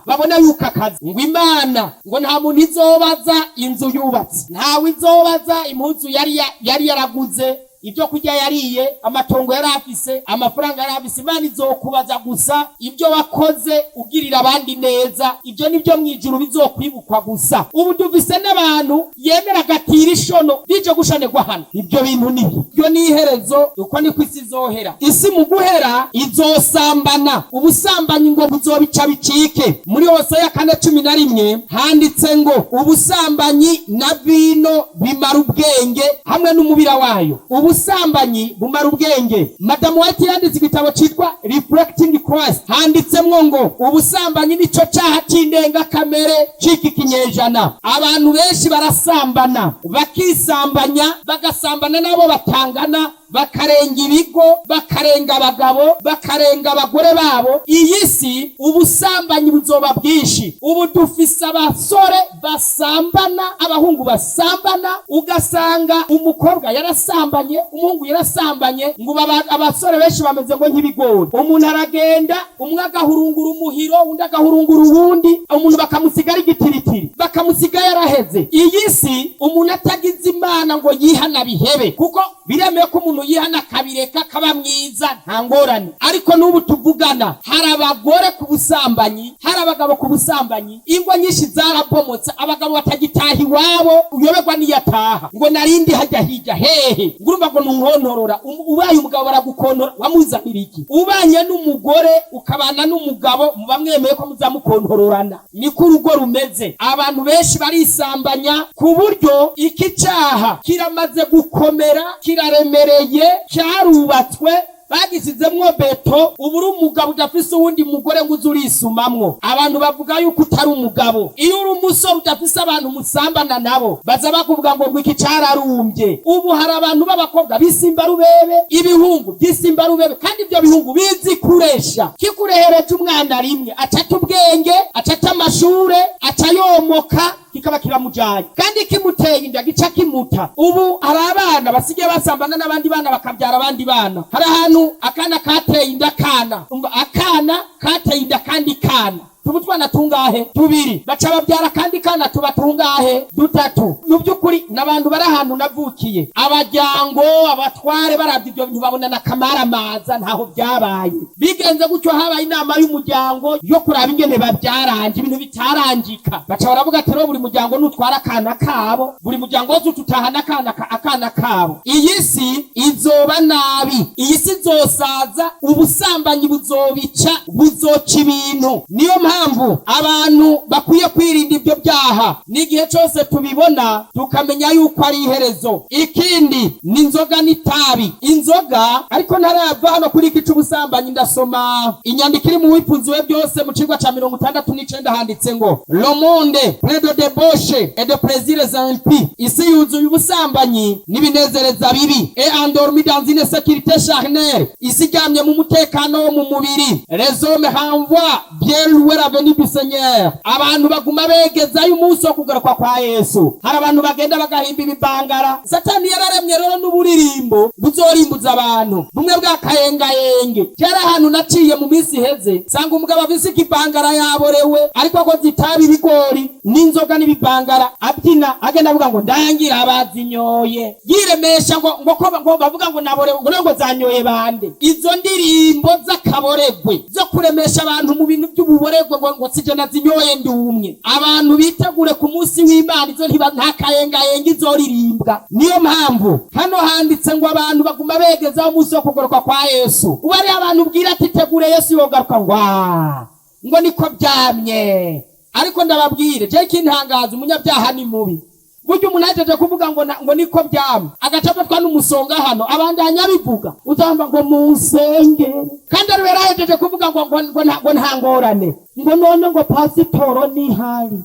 Babona yuko akazi ngo Imana ngo nta muntu izobaza inzu yubatse, ntawe izobaza impuzu yari yaraguze ibyo kurya yariye, amatongo yari afise, amafaranga yari afise. Imana izokubaza gusa ibyo wakoze ugirira abandi neza, ibyo nibyo mwijuru bizokwibukwa gusa. Ubu dufise n'abantu yemera gatira ishono bije gushanirwa hano. Ibyo bintu nibi, ibyo ni iherezo, uko niko isi izohera. Isi mu guhera izosambana, ubusambanyi ngo buzobica bicike. Muri Hosea 4:11 handitse ngo ubusambanyi na vino bimara ubwenge hamwe n'umubira wayo. Ubusambanyi bumara ubwenge. Madamu White yanditse igitabo citwa Reflecting Christ, handitsemwo ngo ubusambanyi nico cyaha cy'indenga kamere ciki kinyejana. Abantu benshi barasambana, bakisambanya, bagasambana nabo batangana, bakarenga ibigo, bakarenga abagabo, bakarenga abagore babo. Iyi si ubusambanyi buzoba bwinshi. Ubu dufise abasore basambana, abahungu basambana, ugasanga umukobwa yarasambanye, umuhungu yarasambanye, ngo abasore benshi bameze ngo nk'ibigori. Umuntu aragenda, umwe agahurungura umuhiro, undi agahurungura uwundi, umuntu bakamusigara igitiritiri, bakamusiga yaraheze. Iyi si umuntu atagize Imana ngo yihana bihebe, kuko biremeye ko umuntu yihana kabireka kaba mwiza nta ngorane. Ariko n'ubu tuvugana hari abagore ku busambanyi, hari abagabo ku busambanyi, ingo nyinshi zarabomotse, abagabo batagitaha iwabo, uyoberwa niyataha ngo narindi hajya hijya hehe, ngurumva ngo nunkontorora. Ubaye umugabo baragukontora, wamuzanira iki? Ubanye n'umugore ukabana n'umugabo muba mwemeye ko muzamukontororana. Niko urugo rumeze. Abantu benshi barisambanya ku buryo iki cyaha kiramaze gukomera, kiraremereye, cyarubatswe, bagisizemwo beto. Ubu uri umugabo udafise uwundi mugore ngo uze urisumamwo. Abantu bavuga yuko utari umugabo. Iyo uri umusore udafise abantu musambana nabo, baza bakuvuga ngo iki cararumbye. Ubu hari abantu b'abakobwa bisimba rubebe, ibihungu bisimba rubebe, kandi ibyo bihungu bizi kuresha. Kikurehereje umwana rimwe acata ubwenge, acata amashure, acayomoka, kikaba kiramujanye, kandi kimuteye inda gica kimuta. Ubu hari abana basigaye basambana n'abandi bana bakabyara abandi bana. Hari ahantu akana kateye inda akana kateye inda kandi kana tubu twana tungahe? Tubiri. Baca babyara kandi kana tuba tungahe? Dutatu. Mu by'ukuri n'abantu bari ahantu navukiye, abajyango abatware baravye ibyo bintu babona na kamara maza ntaho byabaye. Bigenze gutyo habaye inama y'umuryango yo kuraba ingene babyaranje, ibintu bitarangika. Baca baravuga ati buri muryango nutwara akana kabo, buri muryango wose ututahana akana kabo. Iyi si izoba nabi, iyi si izosaza, ubusambanyi buzobica, buzoca ibintu. Niyo mpamvu abantu bakwiye kwirinda ibyo byaha. N'igihe cyose tubibona tukamenya yuko ari iherezo. Ikindi ni inzoga n'itabi. Inzoga ariko ntarava hano kuri iki cy'ubusambanyi, ndasoma inyandiko iri mu wipunziwe byose mu cigwa ca 69 handitse ngo le monde plein de débauche et de plaisirs impies. Isi yuzuye ubusambanyi n'ibinezereza bibi, et endormi dans une sécurité charnelle. Isi iryamye mu mutekano wo mu mubiri. Les hommes renvoient bien loin la venue du Seigneur. Abantu baguma begezayo umunsi wo kugaruka kwa Yesu. Hari abantu bagenda bagahimba ibibangara. Satani yararemye rero n'uburirimbo buzorimbuza abantu, bumwe bwakayengayenge. Kera ahantu naciye mu minsi heze, sanga umugabo afise ikibangara yaborewe, ariko akoze itabi, ibigori n'inzoga n'ibibangara, abyina agenda avuga ngo ndangira abazinyoye, yiremesha ngo bavuga ngo naborewe, ngo zanyoye bande. Izo ndirimbo z'akaboregwe zo kuremesha abantu mu bintu by'ububoregwe ngo sije nazinyoye ndumye. Abantu bitegure ku munsi w'Imana, izo ntakayengayenga izoririmbwa. Niyo mpamvu hano handitse ngo abantu baguma begezaho umunsi wo kugaruka kwa Yesu. Ubu ari abantu ubwira ati tegure Yesu yogaruka, ngo niko byamye. Ariko ndababwire je kintangaza, umunyabyaha ni mubi. Buryo umuntu ajeje kuvuga ngo niko byamye, agacafatwa n'umusonga hano abandanya bivuga, uzamba ngo munsengere, kandi ari yarajeje kuvuga ngo nta ngorane, ngo none ngo pasitoro ni hari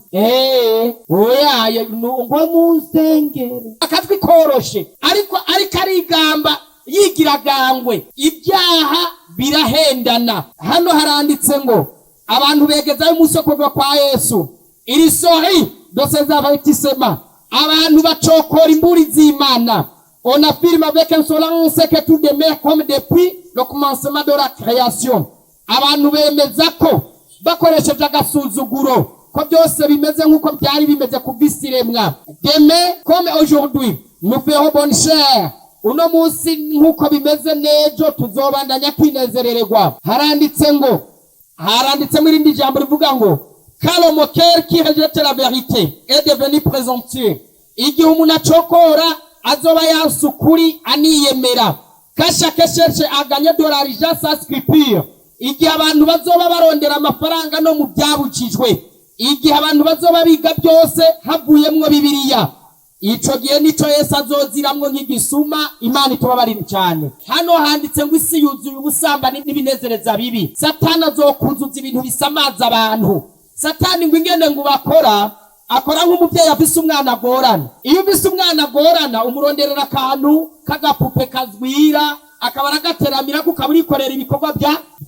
oyaye ngo munsengere, akatwi koroshe. Ariko arigamba yigiragangwe. Ibyaha birahendana. Hano haranditse ngo abantu begezayo umunsi wo kugaruka kwa Yesu. Iri sori de ces avertissements, abantu bacokora imburi z'Imana. On affirme avec insolence que tout demeure comme depuis le commencement de la création. Abantu bemeza ko bakoresheje agasuzuguro ko byose bimeze nk'uko byari bimeze ku bw'isiremwa. Demain comme aujourd'hui, nous ferons bonne chère uno munsi nk'uko bimeze nejo tuzobandanya kwinezerererwa. Haranditse mu irindi jambo rivuga ngo quand le moqueur qui rejette la vérité est devenu présomptueux, igihe umuntu acokora azoba yanse ukuri aniyemera. Quand chacun cherche à gagner de l'argent sans scrupule, igihe abantu bazoba barondera amafaranga no mu byabujijwe, igihe abantu bazoba biga byose havuyemwo Bibiliya, ico gihe nico Yesu azoziramwo nk'igisuma. Imana itubabarire cyane. Hano handitse ngo isi yuzuye ubusambane n'ibinezereza bibi. Satani azokuzuza ibintu bisamaza abantu. Satani ngo ingene ngo bakora akora nk'umubyeyi afise umwana agorana. Iyo ufise umwana agorana umuronderera akantu kagapupe kazwira akaba aragateramira kukaburikorera ibikorwa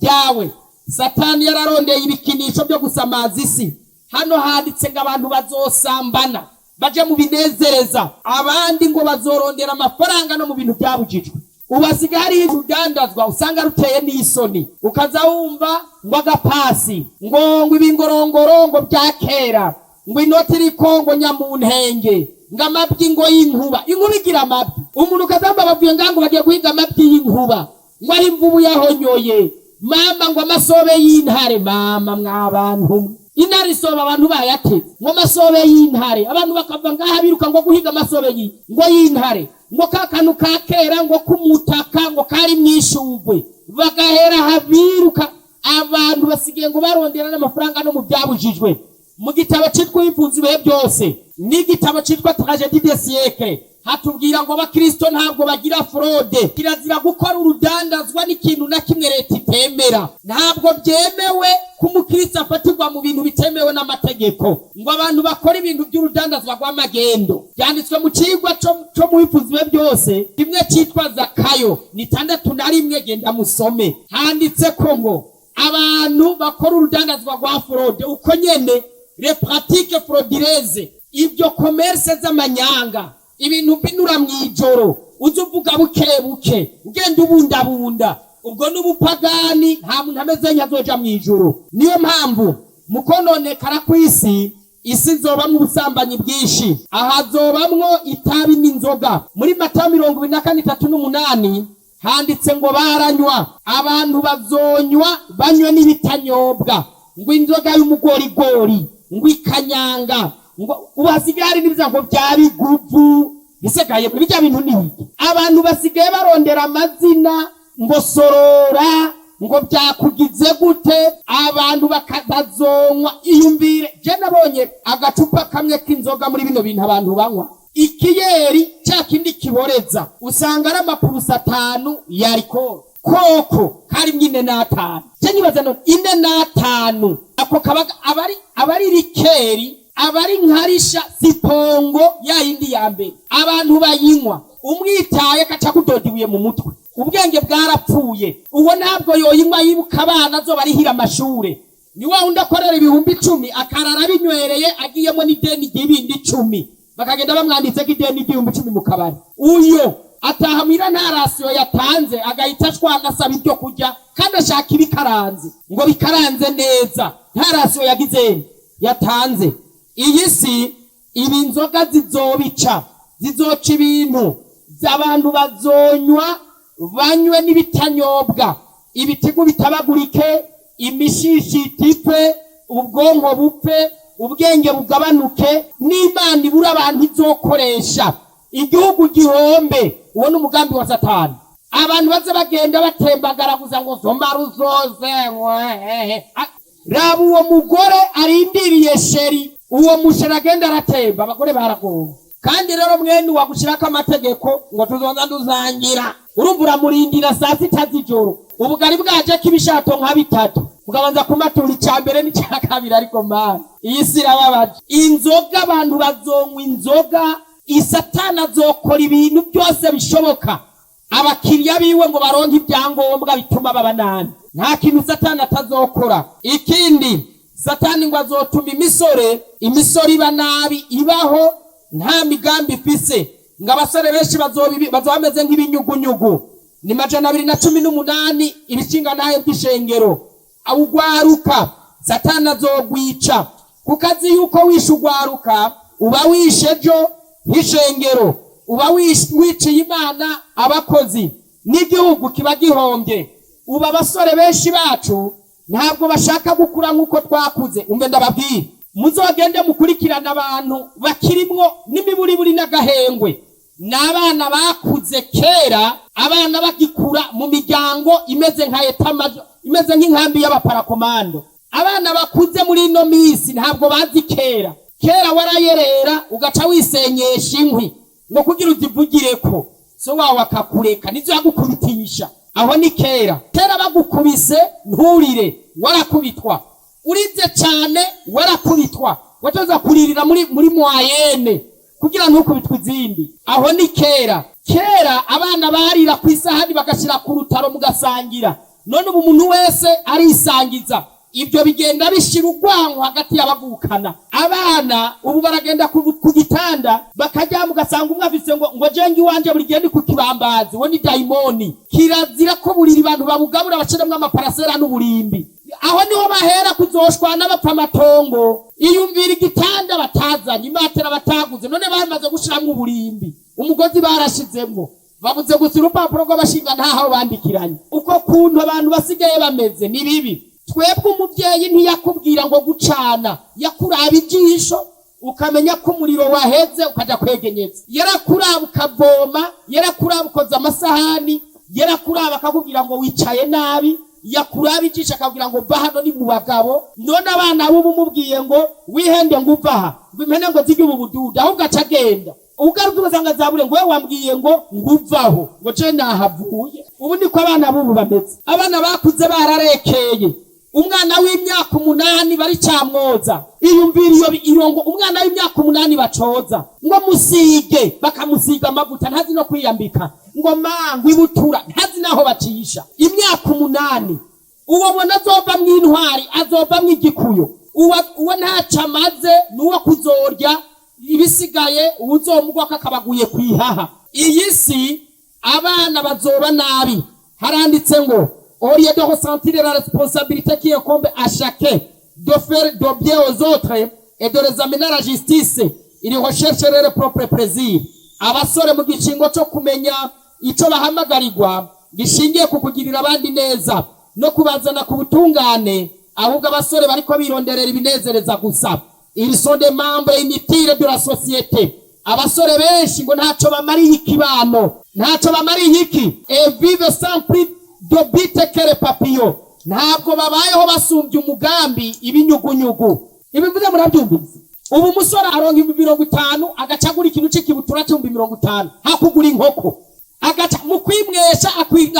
byawe. Satani yararondeye ibikinisho byo gusamaza isi. Hano handitse ngo abantu bazosambana baje mu binezereza, abandi ngo bazorondera amafaranga no mu bintu byabujijwe. Ubasiga hari urudandazwa usanga ruteye n'isoni, ukaza wumva ngo agapasi ngo ibingorongoro ngo bya kera, ngo inoti iriko ngo nyamuntenge, ngo amabyi ngo y'inkuba igira amabyi. Umuntu ukazamba bavuye ngo bagiye guhiga amabyi y'inkuba, ngo ari imvubu yahonyoye mama, ngo amasobe y'intare. Mama mwabantu, intare isoba abantu bayateze ngo amasobe y'intare, abantu bakava ngaha biruka ngo guhiga amasobe y'intare, ngo kakanu ka kera ngo kumutaka ngo kari mwishugwe, bagahera habiruka. Abantu basigaye ngo barondera n'amafaranga no mu byabujijwe. Mu gitabo cyitwa Imfunzi ibihe byose n'igitabo cyitwa Tragédie des siècles hatubwira ngo abakristo ntabwo bagira fraude. Kirazira gukora urudandazwa n'ikintu na kimwe leta itemera. Ntabwo byemewe ko umukristo afatirwa mu bintu bitemewe n'amategeko, ngo abantu bakora ibintu by'urudandazwa rw'amagendo. Byanditswe mu cigwa cyo mu Imfunzi ibihe byose kimwe cyitwa Zakayo ni 6:1. Genda musome. Handitse ko ngo abantu bakora urudandazwa rwa fraude uko nyene les pratiques frauduleuses, ibyo commerce z'amanyanga, ibintu binura mwijoro uzuvuga buke ugenda ubundabunda, ubwo n'ubupagani nta muntu ameze nyazoja mwijoro. Niyo mpamvu mukononekara kw'isi izobamwo ubusambanyi bwinshi, ahazobamwo itabi n'inzoga. Muri Matayo 24:38 handitse ngo baranywa, abantu bazonywa banywe n'ibitanyobwa, ngo inzoga y'umugorigori, ngo ikanyanga, ngo ubasigaye n'ibyango bya biguvu bisegaye muri bya bintu n'ibiki. Abantu basigaye barondera amazina ngo sorora, ngo byakugize gute, abantu bakazonywa. Iyumvire, je nabonye agacupa kamwe k'inzoga muri bino bintu abantu banywa, ikiyeri cya kindi kiboreza usanga ari amapurusa 5 ya alcohol, koko kari 4 je nibaza none 4 ako kabaga abari rikeri, abari nkarisha sipongo ya yindi ya mbere. Abantu bayinywa umwitaye kaca kudodibuye mu mutwe, ubwenge bwarapfuye. Uwo ntabwo yoyinywa yibuka abana zo barihira amashure. Ni wa undi akorera 10,000 akarara binywereye agiyemo n'ideni ry'ibindi 10, bakagenda bamwanditse ko ideni ry'ibihumbi 10 mu kabari. Uyo atahamira nta rasiyo yatanze, agahita ashwana asaba ibyo kurya kandi ashaka ibikaranze, ngo bikaranze neza, nta rasiyo yatanze. Iyi si ibi inzoga zizoca ibintu by'abantu bazonywa banywe n'ibitanyobwa, ibitigu bitabagurike, imishishi itipe, ubwonko bupfe, ubwenge bugabanuke, n'Imana ibura abantu izokoresha, igihugu gihombe. Uwo n'umugambi wa Satani. Abantu baze bagenda batembagara gusa ngo zomba ruzoze. Raba uwo mugore arindiriye sheri, uwo mushera agenda aratemba, abagore baragowe. Kandi rero mwene wagushirako amategeko ngo tuzonza nduzangira, urumva uramurindira saa 6 z'ijoro, ubugari bwaje kibishato nka 3 ugabanza kumatura icyambere n'icya kabiri. Ariko mana, iyi si irababaje. Inzoga, abantu bazonywa inzoga, Satani azokora ibintu byose bishoboka abakiriya biwe ngo baronke ibyangombwa bituma baba nani. Nta kintu Satani atazokora. Ikindi, Satani ngo azotuma imisore iba nabi, ibaho nta migambi ifise, ngo abasore benshi bazobameze nk'ibinyugunyugu. Ni 218 ibishinga naye by'ishengero. Awugwaruka Satani azogwica, kukazi yuko wishe ugwaruka uba wishe jo hishengero. uba wiciye Imana abakozi n'igihugu kiba gihombye. Ubu abasore benshi bacu ntabwo bashaka gukura nk'uko twakuze. Umve ndababwira, muzogende mukurikirana abantu bakirimwo n'imiburiburi n'agahengwe, n'abana bakuze kera, abana bagikura mu miryango imeze nka etamajo, imeze nk'inkambi y'abaparakomando. Abana bakuze muri ino misi ntabwo bazi kera. Kera warayerera ugaca wisenyesha inkwi ngo kugira uzivugireko, so wawe akakureka nizo yagukubitisha. Aho ni kera. Kera bagukubise nturire, warakubitwa. Urize cyane warakubitwa, watoza kuririra muri moyenne kugira ntukubitwe izindi. Aho ni kera. Kera abana barira ku isahani bagashira ku rutaro mugasangira. None ubu umuntu wese arisangiza. Ibyo bigenda bishira urwango hagati y'abavukana. Abana ubu baragenda ku gitanda bakajya mugasanga umwe afise ngo jengi wanje buri gihe ni ku kibambazi, wo ni daimoni. Kirazira ko buriri abantu babugabura baciremwe amaparasera n'uburimbi. Aho niho bahera kuzoshwana bapfa amatongo. Iyumvira igitanda batazanye, imatera bataguze, none bamaze gushiramwe uburimbi. Umugozi barashizemwo, babuze gusa urupapuro rw'abashinga ntaho bandikiranye. Uko kuntu abantu basigaye bameze ni bibi. Twebwe umuvyeyi ntiyakubwira ngo gucana, yakuraba ijisho ukamenya ko umuriro waheze ukaja kwegenyeza. Yarakuraba ukavoma, yarakuraba ukoza amasahani, yarakuraba akakubwira ngo wicaye nabi, yakuraba ijisho akabwira ngo va hano ni mu bagabo. None abana bubu mubwiye ngo wihende ngo uvaha, impene ngo zige ubu bududa, ahubwo acagenda ugaruka ugasanga zabure ngo wewe wambwiye ngo nguvaho ngo je nahavuye. Ubu niko abana bubu bameze. Abana bakuze bararekeye. Umwana w'imyaka 8 bari cyamwoza, iyumvira iyo irongo. Umwana w'imyaka 8 bacoza ngo musige, bakamusiga amavuta ntazi no kwiyambika, ngo mangwe ibutura ntazi naho bacisha. Imyaka 8 uwo bona azova mw'intwari, azova mw'igikuyo. Uwo ntaca amaze nuwo kuzorya ibisigaye, uzomugwa kakabaguye kwihaha. Iyi si abana bazoba nabi. Haranditse ngo au lieu de ressentir la responsabilité qui incombe à chacun de faire de bien aux autres et de les amener à la justice, ils recherchent leur propre plaisir. Abasore mu gicingo cyo kumenya ico bahamagarirwa gishingiye ku kugirira abandi neza no kubazana ku butungane, ahubwo abasore bariko bironderera ibinezereza gusa. Ils sont des membres inutiles de la société. Abasore benshi ngo ntaco bamariye ikibano, ntaco bamariye iki, et vivent sans plus dobite kere papiyo. Ntabwo babayeho basumbye umugambi ibinyugunyugu. Ibivuze murabyumvise. Ubu musora aronka 50 agacagura ikintu c'ikibutura cyo 50 hakugura inkoko, agaca mu kwimwesha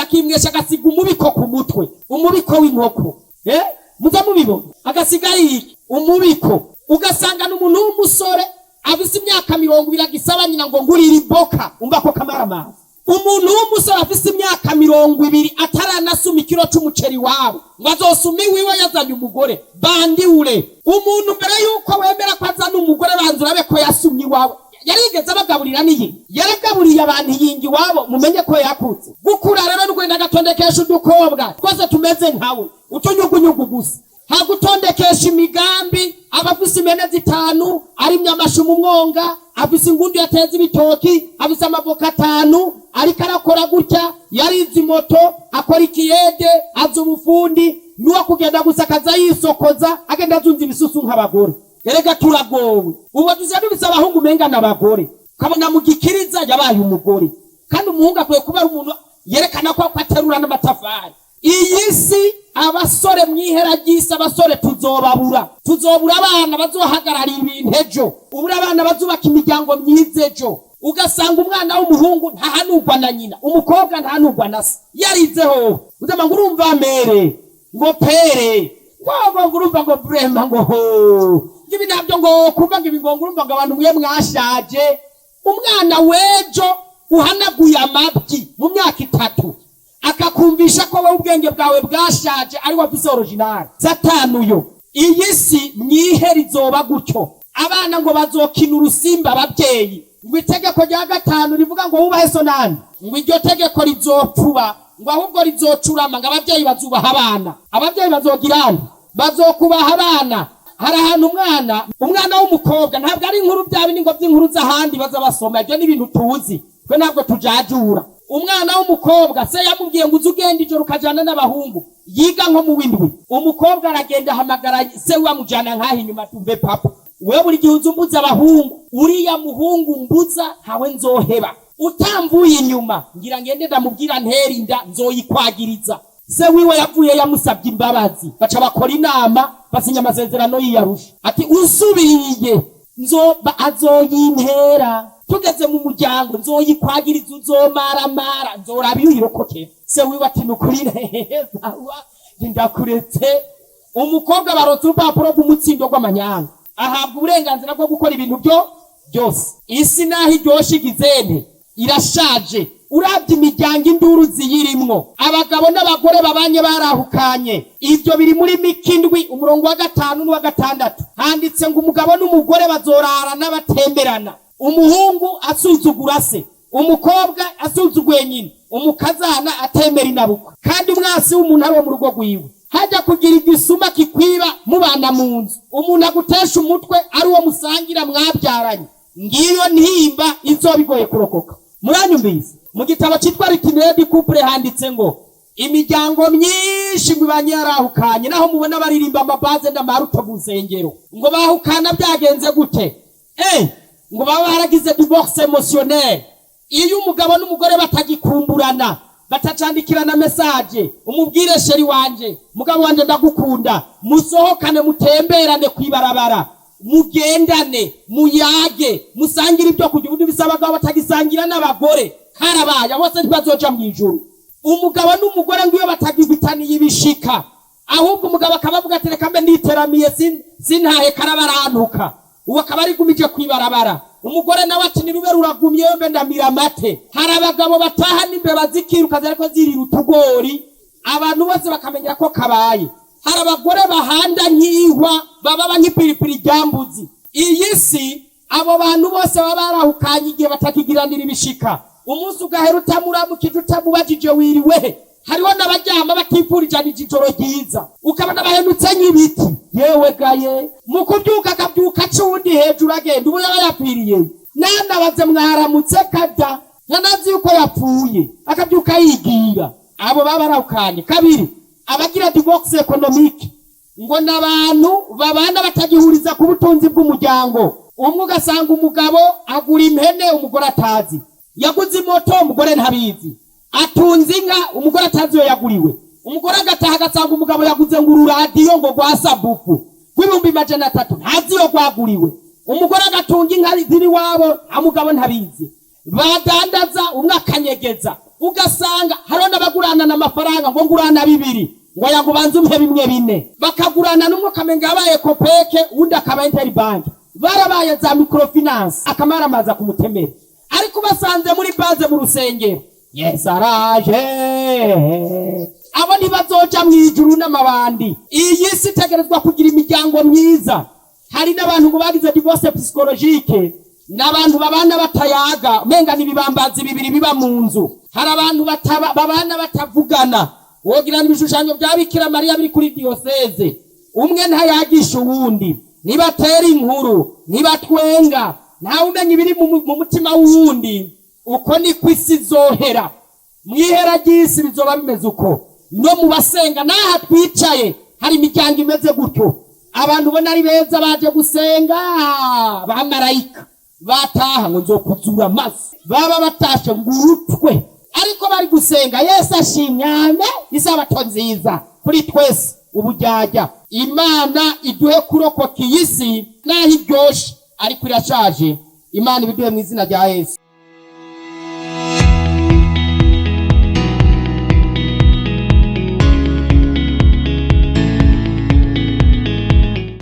akimwesha agasiga umubiko ku mutwe, umubiko w'inkoko. Muza mubibona agasiga iki umubiko. Ugasanga n'umuntu w'umusore afise imyaka 20 agisaba nyina ngo ngurira imboka, umva ko kamaramazi. Umuntu w'umusore afise imyaka 20 ataranasuma ikiro c'umuceri wabo ngo azosuma iwiwe yazanye umugore bandiure. Umuntu mbere yuko wemera ko azana umugore banza urabe ko yasumye iwawe. Yarigeze abagaburira niyi, yaragaburiye abantu yingi wabo, mumenye ko yakutse. Gukura rero n'ugwenda gatondekesha udukobwa twose tumeze nkawe, utunyugunyugu gusa. Hagutondekesha imigambi, abafise imene 5 ari myamashu mu mwonga, afise ingundu yateza ibitoki, afise amavoka 5 ariko arakora gutya, yarize moto, akora ikiyede, azi ubufundi, nuwo kugenda gusakaza yisokoza, agenda azunza ibisusu nk'abagore. Erega turagowe. Ubu tuzadubise abahungu menga n'abagore, kabona mu gikiriza yabaye umugore, kandi umuhungu akwiye kuba ari umuntu yerekana ko aterura n'amatafari. Iyi si abasore mwihera ry'isi, abasore tuzobura abana bazohagararira ibintu ejo, ubura abana bazubaka imiryango myiza ejo. Ugasanga umwana w'umuhungu ntahanurwa na nyina, umukobwa ntahanurwa na se, yarizeho uzama ngo urumva mere ngo pere ngo urumva ngo brema ngo ho ngibi nabyo ngo kumva ngibi ngo urumva ngo abantu mwe mwashaje. Umwana wejo uhanaguye amabyi mu myaka 3 akakumvisha ko wowe ubwenge bwawe bwashaje ari wafise original satanuyo. Iyi si mwihera izoba gutyo. Abana ngo bazokina urusimba ababyeyi, ngo itegeko rya 5 rivuga ngo wubahe so nani, ngo iryo tegeko rizopfuba, ngo ahubwo rizocurama, ngo ababyeyi bazubaha abana. Ababyeyi bazogirana, bazokubaha abana. hari ahantu umwana w'umukobwa, ntabwo ari inkuru bya bindi ngo by'inkuru z'ahandi baza basoma, ibyo ni ibintu tuzi twe, ntabwo tujajura. Umwana w'umukobwa se yamubwiye ngo uze ugenda ijoro ukajana n'abahungu, yiga nko mu w'indwi. Umukobwa aragenda ahamagara se wamujana nkaho inyuma, tumve papa, wewe buri gihe uzumbuza abahungu, uriya muhungu mbuza ntawe nzoheba, utamvuye inyuma ngira ngende ndamubwira nterinda nzoyikwagiriza. Se wiwe yavuye yamusabye imbabazi, baca bakora inama, basinya amasezerano y'iyarusha, ati usubiriye azoyintera, tugeze mu muryango nzoyikwagiriza, uzomaramara, nzoraba iyo uyirokokera. Se wiwe ati nukuri neza ndakuretse. Umukobwa barotse urupapuro rw'umutsindo rw'amanyanga, ahabwa uburenganzira bwo gukora ibintu byose. Isi naho iryoshe igizene irashaje, urabye imiryango induru ziyirimwo, abagabo n'abagore babanye barahukanye. Ibyo biri muri Mikindwi umurongo wa 5 n'uwa 6 handitse ngo umugabo n'umugore bazorarana batemberana, umuhungu asuzugura se, umukobwa asuzuguye nyina, umukazana atemera inabukwa, kandi umwasi w'umuntu ari wo mu rugo rwiwe. Hajya kugira igisuma kikwiba mubana mu nzu, umuntu agutesha umutwe ari wo musangira mwabyaranye, ngiyo ntimba izobigoye kurokoka. Muranyumvise? Mu gitabo cyitwa Itinéraire du couple handitse ngo imiryango myinshi ngo ibanye yarahukanye, naho mubona baririmba amabaze n'amaruto mu nsengero, ngo bahukana byagenze gute? Ngo baba baragize divorce émotionnelle. Iyo umugabo n'umugore batagikumburana, batacandikirana message, umubwire sheri wanje, mugabo wanje ndagukunda, musohokane mutemberane kwibarabara, mugendane, muyage, musangira ibyo kurya. Ubundi bisaba abagabo batagisangira n'abagore, harabaye bose ntibazoja mu ijuru. Umugabo n'umugore ngo iyo batagibitaniye ibishika, ahubwo umugabo akabavuga ati reka mbe nditeramiye sintahe karabarantuka, uwo akaba ari gumije kwibarabara. Umugore nawe ati nirube ruragumye mbe ndamira amate. Hari abagabo bataha n'imbeba zikiruka zariko zirira utugori, abantu bose bakamenya ko kabaye. Hari abagore bahanda nk'ihwa, baba nk'ipiripiri ryambuzi. Iyi si abo bantu bose baba barahukanye igihe batakigiranira ibishika, umunsi ugahera utamuramukije utamubajije wiriwe. Hariho n'abajyama batifurije ijoro ryiza, ukabona bahenutse nk'ibiti. Yewe gaye, mu kubyuka akabyuka cundi hejuru agenda, ubu yaba yapfiriye. Nanabaze mwaramutse kada, ntanazi yuko yapfuye, akabyuka yigira. Abo baba barahukanye. Kabiri, abagira divorce économique, ngo n'abantu babana batagihuriza ku butunzi bw'umuryango. Umwe ugasanga umugabo agura impene umugore atazi, yaguze moto umugore ntabizi, atunze inka umugore atazi yo yaguriwe. Umugore agataha agasanga umugabo yaguze ngo ururadiyo ngo rwa sabuku rw'ibihumbi 300 ntazi yo rwaguriwe. Umugore agatunga inka ziri wabo umugabo ntabizi, badandaza umwe akanyegeza. Ugasanga hariho n'abagurana n'amafaranga ngo ngurana 2 ngo yagubanze umpe 4 bakagurana n'umwe kamenga yabaye kopeke, undi akaba interbank, barabaye za microfinance, akamara amaza kumutemera. Ariko basanze muri base mu rusengero, yes araje, abo ntibazoja mu ijuru n'amabandi. Iyi si itegerezwa kugira imiryango myiza. Hari n'abantu ngo bagize divorce psychologique, n'abantu babana batayaga, menga n'ibibambazi bibiri biba mu nzu. Hari abantu babana batavugana, wogira n'ibishushanyo bya Bikira Mariya biri kuri diocese, umwe ntayagisha uwundi, nibatera inkuru, nibatwenga, nta umenya ibiri mu mutima w'uwundi. Uko ni kwisi zohera, mwihera ry'isi bizoba bimeze uko. No mu basenga naha twicaye hari imiryango imeze gutyo, abantu bona ari beza baje gusenga, bamarayika bataha ngo nzokuzura amazi, baba batashe ngurutwe, ariko bari gusenga. Yesu ashimyane, isabato nziza kuri twese ubujyajya. Imana iduhe kurokoka iyi si naho iryoshe ariko irashaje. Imana ibiduhe mu izina rya Yesu.